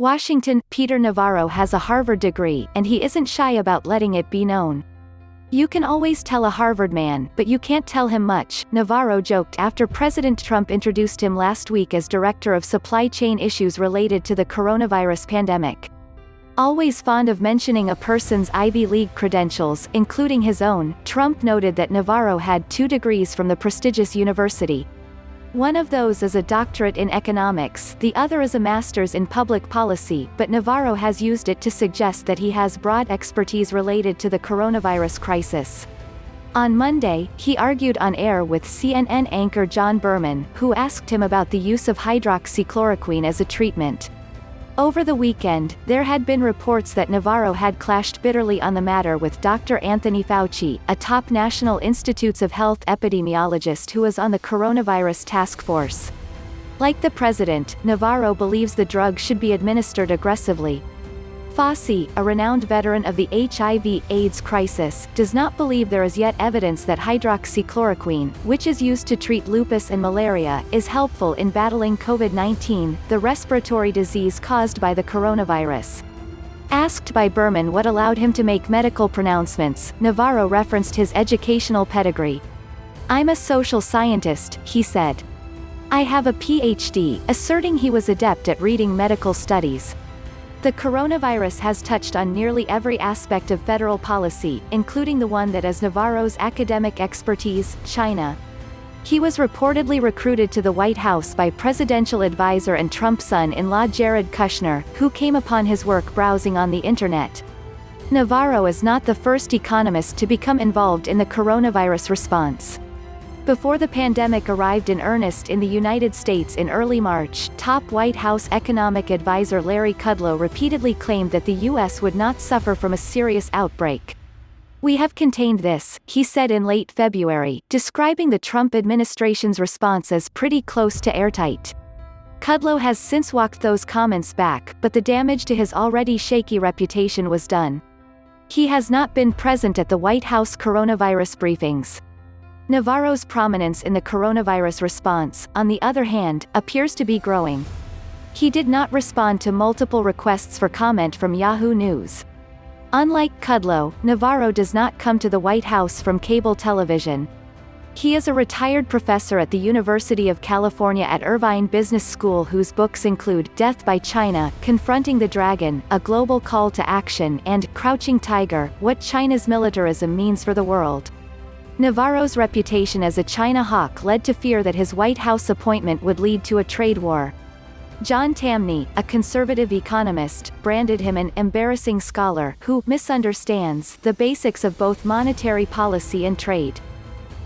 Washington, Peter Navarro has a Harvard degree, and he isn't shy about letting it be known. "You can always tell a Harvard man, but you can't tell him much," Navarro joked after President Trump introduced him last week as director of supply chain issues related to the coronavirus pandemic. Always fond of mentioning a person's Ivy League credentials, including his own, Trump noted that Navarro had 2 degrees from the prestigious university. One of those is a doctorate in economics, the other is a master's in public policy, but Navarro has used it to suggest that he has broad expertise related to the coronavirus crisis. On Monday, he argued on air with CNN anchor John Berman, who asked him about the use of hydroxychloroquine as a treatment. Over the weekend, there had been reports that Navarro had clashed bitterly on the matter with Dr. Anthony Fauci, a top National Institutes of Health epidemiologist who is on the coronavirus task force. Like the president, Navarro believes the drug should be administered aggressively. Fauci, a renowned veteran of the HIV/AIDS crisis, does not believe there is yet evidence that hydroxychloroquine, which is used to treat lupus and malaria, is helpful in battling COVID-19, the respiratory disease caused by the coronavirus. Asked by Berman what allowed him to make medical pronouncements, Navarro referenced his educational pedigree. "I'm a social scientist," he said. "I have a PhD," asserting he was adept at reading medical studies. The coronavirus has touched on nearly every aspect of federal policy, including the one that is Navarro's academic expertise, China. He was reportedly recruited to the White House by presidential advisor and Trump son-in-law Jared Kushner, who came upon his work browsing on the internet. Navarro is not the first economist to become involved in the coronavirus response. Before the pandemic arrived in earnest in the United States in early March, top White House economic advisor Larry Kudlow repeatedly claimed that the U.S. would not suffer from a serious outbreak. "We have contained this," he said in late February, describing the Trump administration's response as pretty close to airtight. Kudlow has since walked those comments back, but the damage to his already shaky reputation was done. He has not been present at the White House coronavirus briefings. Navarro's prominence in the coronavirus response, on the other hand, appears to be growing. He did not respond to multiple requests for comment from Yahoo News. Unlike Kudlow, Navarro does not come to the White House from cable television. He is a retired professor at the University of California at Irvine Business School whose books include Death by China, Confronting the Dragon, A Global Call to Action, and Crouching Tiger, What China's Militarism Means for the World. Navarro's reputation as a China hawk led to fear that his White House appointment would lead to a trade war. John Tamny, a conservative economist, branded him an embarrassing scholar who misunderstands the basics of both monetary policy and trade.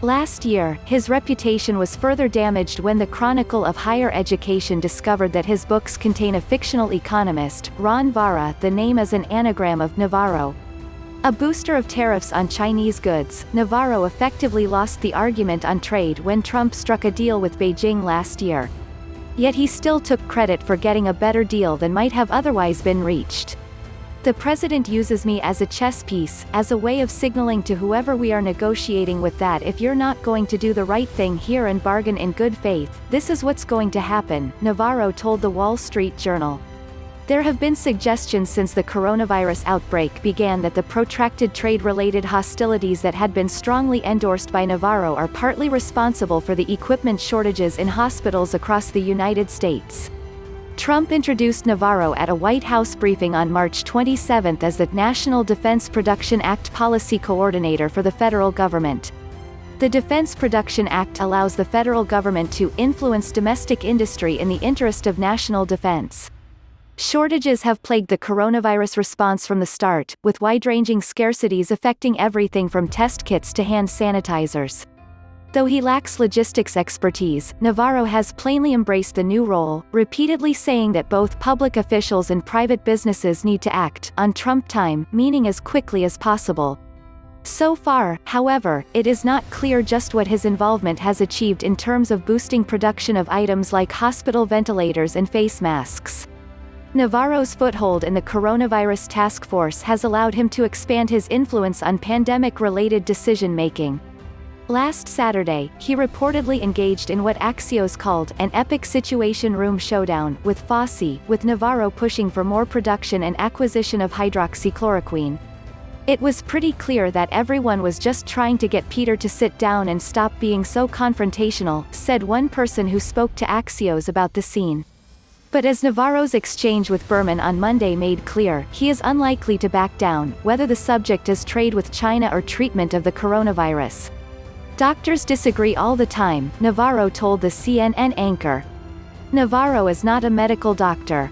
Last year, his reputation was further damaged when the Chronicle of Higher Education discovered that his books contain a fictional economist, Ron Vara. The name is an anagram of Navarro. A booster of tariffs on Chinese goods, Navarro effectively lost the argument on trade when Trump struck a deal with Beijing last year. Yet he still took credit for getting a better deal than might have otherwise been reached. "The president uses me as a chess piece, as a way of signaling to whoever we are negotiating with that if you're not going to do the right thing here and bargain in good faith, this is what's going to happen," Navarro told the Wall Street Journal. There have been suggestions since the coronavirus outbreak began that the protracted trade-related hostilities that had been strongly endorsed by Navarro are partly responsible for the equipment shortages in hospitals across the United States. Trump introduced Navarro at a White House briefing on March 27 as the National Defense Production Act policy coordinator for the federal government. The Defense Production Act allows the federal government to influence domestic industry in the interest of national defense. Shortages have plagued the coronavirus response from the start, with wide-ranging scarcities affecting everything from test kits to hand sanitizers. Though he lacks logistics expertise, Navarro has plainly embraced the new role, repeatedly saying that both public officials and private businesses need to act on Trump time, meaning as quickly as possible. So far, however, it is not clear just what his involvement has achieved in terms of boosting production of items like hospital ventilators and face masks. Navarro's foothold in the coronavirus task force has allowed him to expand his influence on pandemic-related decision-making. Last Saturday, he reportedly engaged in what Axios called an epic situation room showdown with Fauci, with Navarro pushing for more production and acquisition of hydroxychloroquine. It was pretty clear that everyone was just trying to get Peter to sit down and stop being so confrontational, said one person who spoke to Axios about the scene. But as Navarro's exchange with Berman on Monday made clear, he is unlikely to back down, whether the subject is trade with China or treatment of the coronavirus. Doctors disagree all the time, Navarro told the CNN anchor. Navarro is not a medical doctor.